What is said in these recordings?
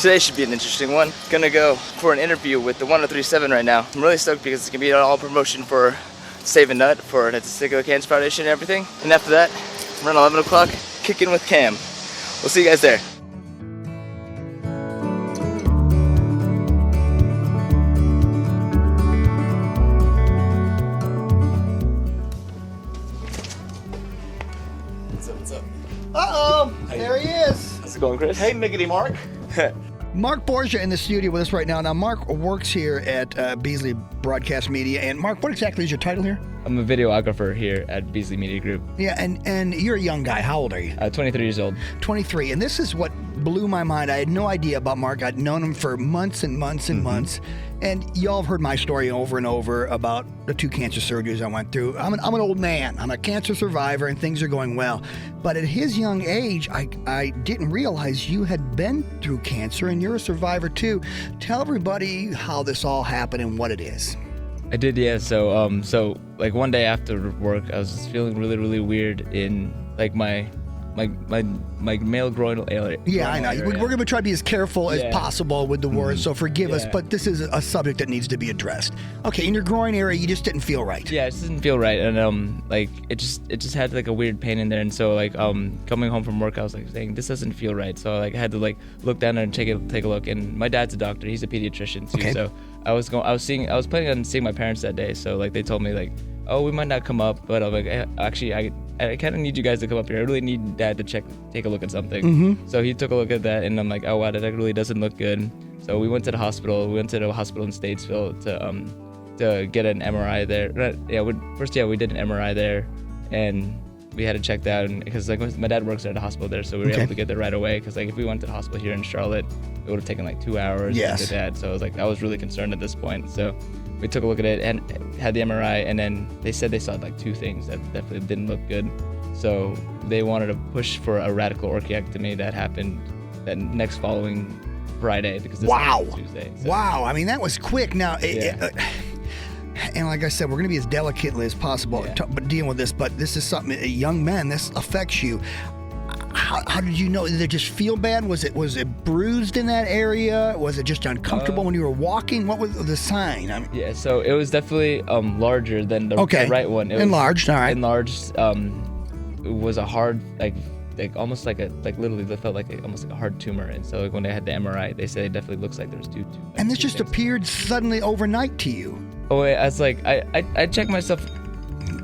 Today should be an interesting one. Gonna go for an interview with the 1037 right now. I'm really stoked because it's gonna be an all promotion for Save a Nut for the Testicular Cancer Foundation and everything. And after that, around 11 o'clock, kick in with Cam. We'll see you guys there. What's up? Uh-oh, there he is. How's it going, Chris? Hey, Miggity Mark. Mark Borja in the studio with us right now. Now, Mark works here at Beasley Broadcast Media. And Mark, what exactly is your title here? I'm a videographer here at Beasley Media Group. Yeah, and you're a young guy. How old are you? 23 years old. 23. And this is what blew my mind. I had no idea about Mark. I'd known him for months and months and months. And y'all have heard my story over and over about the 2 cancer surgeries I went through. I'm an old man. I'm a cancer survivor, and things are going well. But at his young age, I didn't realize you had been through cancer, and you're a survivor too. Tell everybody how this all happened and what it is. I did, yeah. So like one day after work, I was just feeling really, really weird in like my male groin area. Yeah, I know. We're going to try to be as careful as possible with the words, so forgive us, but this is a subject that needs to be addressed. Okay, in your groin area, you just didn't feel right. Yeah, it just didn't feel right, and like it just had like a weird pain in there, and so like coming home from work, I was like saying this doesn't feel right, so like I had to like look down there and take a look, and my dad's a doctor, he's a pediatrician too, so I was planning on seeing my parents that day, so like they told me like, oh, we might not come up, but I'm like, actually, I kind of need you guys to come up here. I really need Dad to take a look at something. So he took a look at that, and I'm like, oh wow, that really doesn't look good. So we went to the hospital. We went to the hospital in Statesville to get an MRI there. We did an MRI there, and we had it checked out. And because like my dad works at the hospital there, so we were able to get there right away. Because like if we went to the hospital here in Charlotte, it would have taken like 2 hours to get that. So I was really concerned at this point. So we took a look at it and had the MRI, and then they said they saw like 2 things that definitely didn't look good. So they wanted to push for a radical orchiectomy that happened that next following Friday, because this was Tuesday. So. Wow, I mean that was quick. Now, and like I said, we're going to be as delicately as possible but dealing with this. But this is something, young men, this affects you. How did you know? Did it just feel bad? Was it bruised in that area? Was it just uncomfortable when you were walking? What was the sign? Yeah, so it was definitely larger than the right one. It enlarged, all right. Enlarged. It was a hard, like almost like literally they felt like almost like a hard tumor. And so like when they had the MRI, they said it definitely looks like there's two. And this just appeared suddenly overnight to you. Oh, wait, I was like, I check myself.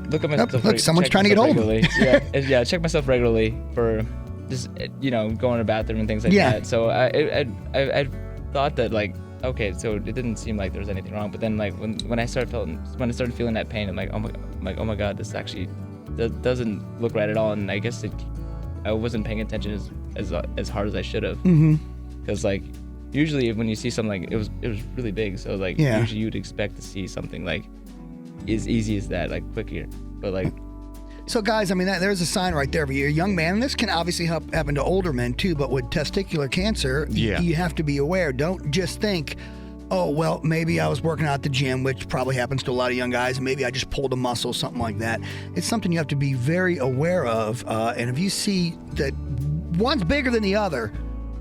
Look at myself. Look, someone's trying to get hold of me. Yeah, I check myself regularly for just going to the bathroom and things like that. So I thought that like, okay, so it didn't seem like there was anything wrong. But then like when I started feeling that pain, I'm like, oh my God, this actually doesn't look right at all. And I guess I wasn't paying attention as hard as I should have. Because like usually when you see something like it was really big, so like usually you'd expect to see something like as easy as that, like quicker. But like, so guys, I mean, there's a sign right there for you. You're a young man, and this can obviously happen to older men too, but with testicular cancer, you have to be aware. Don't just think, oh, well, maybe I was working out at the gym, which probably happens to a lot of young guys. Maybe I just pulled a muscle, something like that. It's something you have to be very aware of. And if you see that one's bigger than the other,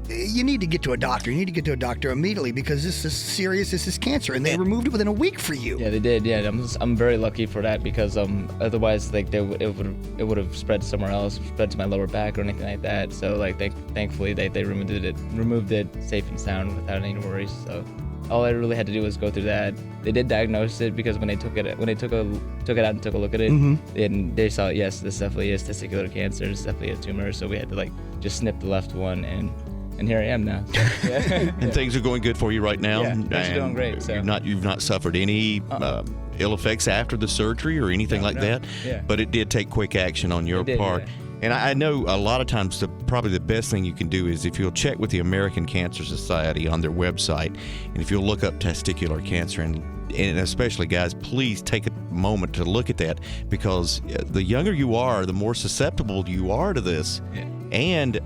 you need to get to a doctor. You need to get to a doctor immediately, because this is serious. This is cancer, and they removed it within a week for you. Yeah, they did. Yeah, I'm very lucky for that, because otherwise like it would have spread somewhere else, spread to my lower back or anything like that. So like thankfully they removed it safe and sound without any worries. So all I really had to do was go through that. They did diagnose it, because when they took it out and took a look at it, and they saw, yes, this definitely is testicular cancer. It's definitely a tumor. So we had to like just snip the left one, and here I am now. So, and things are going good for you right now. Yeah, things are doing great. So you've not suffered any ill effects after the surgery or anything that. Yeah. But it did take quick action on your part. Yeah. And I know a lot of times probably the best thing you can do is if you'll check with the American Cancer Society on their website, and if you'll look up testicular cancer, and especially guys, please take a moment to look at that, because the younger you are, the more susceptible you are to this. Yeah. And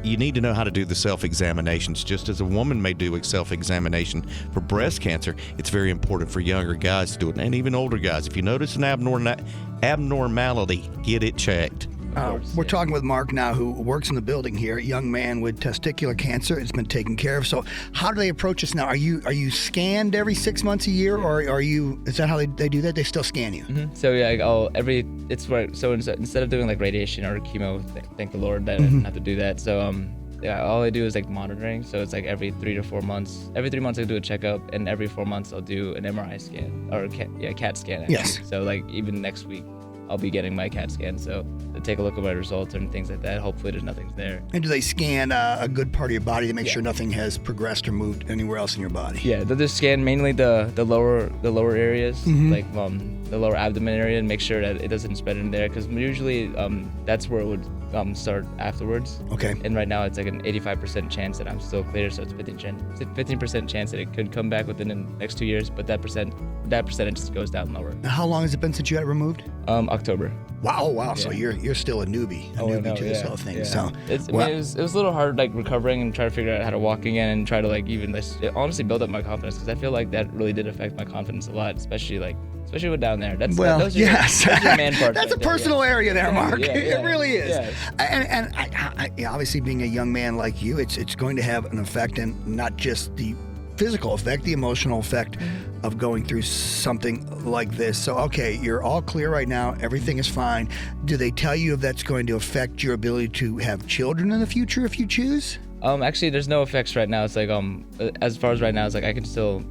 you need to know how to do the self-examinations. Just as a woman may do a self-examination for breast cancer, it's very important for younger guys to do it, and even older guys. If you notice an abnormality, get it checked. We're talking with Mark now, who works in the building here, a young man with testicular cancer. It's been taken care of. So how do they approach us now? Are you scanned every 6 months, a year, or is that how they do that? They still scan you? Mm-hmm. So yeah, so instead of doing like radiation or chemo, thank the Lord that I didn't have to do that. So yeah, all I do is like monitoring. So it's like every 3 to 4 months. Every 3 months I do a checkup, and every 4 months I'll do an MRI scan or CAT scan. Actually. Yes. So like even next week I'll be getting my CAT scan. So to take a look at my results and things like that. Hopefully there's nothing there. And do they scan a good part of your body to make sure nothing has progressed or moved anywhere else in your body? Yeah, they'll just scan mainly the lower areas, like the lower abdomen area, and make sure that it doesn't spread in there. Because usually that's where it would start afterwards. Okay. And right now it's like an 85% chance that I'm still clear, so it's 15% chance that it could come back within the next 2 years, but that percentage just goes down lower. Now, how long has it been since you had it removed? October. Wow. Yeah. So you're still a newbie to this whole thing. Yeah. So it was a little hard like recovering and trying to figure out how to walk again and try to like even honestly build up my confidence, because I feel like that really did affect my confidence a lot, especially with down there. Those are your man parts. That's a personal area there, Mark. Yeah, it really is. Yeah. And I, obviously, being a young man like you, it's going to have an effect, and not just the physical effect, the emotional effect of going through something like this. So, okay, you're all clear right now. Everything is fine. Do they tell you if that's going to affect your ability to have children in the future if you choose? Actually, there's no effects right now. It's like as far as right now, it's like I can still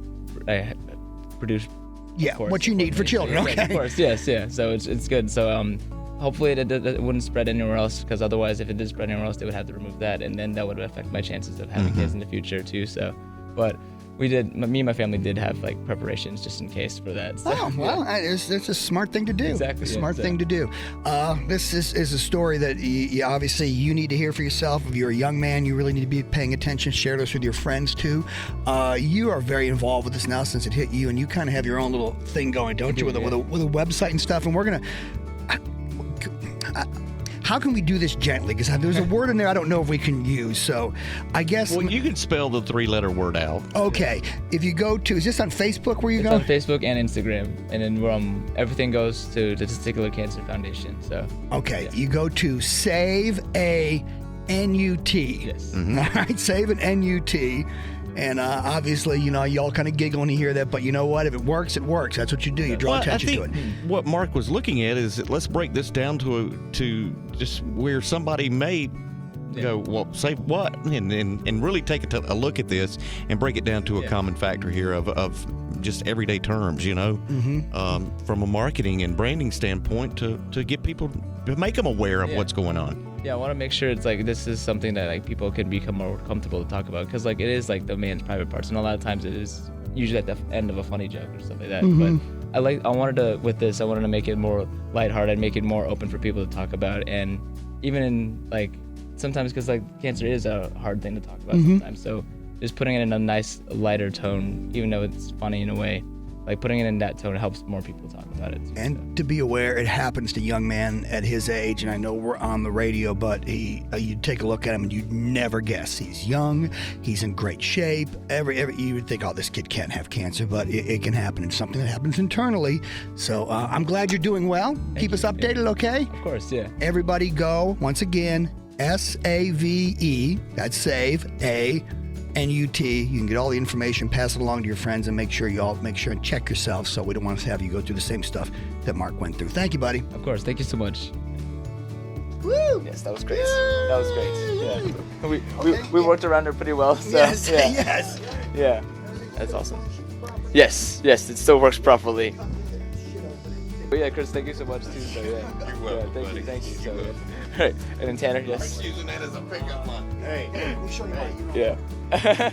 produce. Yeah, what you need for children. Okay. Of course, yes, yeah. So it's good. So hopefully it wouldn't spread anywhere else, because otherwise, if it did spread anywhere else, they would have to remove that, and then that would affect my chances of having kids in the future too. So, but me and my family did have like preparations just in case for that. So, it's a smart thing to do. Exactly. Smart thing to do. This is a story that you obviously you need to hear for yourself. If you're a young man, you really need to be paying attention. Share this with your friends too. You are very involved with this now since it hit you, and you kind of have your own little thing going, don't you, with a website and stuff. And we're gonna. How can we do this gently? Because there's a word in there I don't know if we can use. So I guess... Well, you can spell the 3-letter word out. Okay. If you go to... Is this on Facebook where you go? It's on Facebook and Instagram. And then everything goes to the Testicular Cancer Foundation. So. Okay. Yeah. You go to Save a NUT. Yes. Mm-hmm. All right. Save an NUT. And obviously, y'all kind of giggle when you hear that, but you know what? If it works, it works. That's what you do. You draw attention to it. What Mark was looking at is that let's break this down to just where somebody may go, well, say what, and really take a look at this and break it down to a common factor here of just everyday terms, from a marketing and branding standpoint to get people, to make them aware of what's going on. Yeah, I want to make sure it's like this is something that like people can become more comfortable to talk about, because like it is like the man's private parts, and a lot of times it is usually at the end of a funny joke or stuff like that. But I wanted to make it more lighthearted, make it more open for people to talk about, and even in like sometimes, because like cancer is a hard thing to talk about sometimes, so just putting it in a nice lighter tone, even though it's funny in a way. Like putting it in that tone helps more people talk about it too, and to be aware, it happens to young men at his age. And I know we're on the radio, but you take a look at him and you'd never guess. He's young, he's in great shape. You would think, oh, this kid can't have cancer, but it can happen. It's something that happens internally. So I'm glad you're doing well. Keep us updated, okay? Of course, yeah. Everybody go once again. SAVE. That's Save a NUT. You can get all the information, pass it along to your friends, and make sure and check yourself, so we don't want to have you go through the same stuff that Mark went through. Thank you, buddy. Of course. Thank you so much. Woo! Yes, that was great. That was great. Yeah. We worked around her pretty well. So, yes. Yeah. That's awesome. Yes, it still works properly. But yeah, Chris, thank you so much too. So yeah. You're welcome, buddy. Thank you. So, right. And then Tanner, yes. I'm using that as a pickup line. Hey, we'll show you how you Yeah.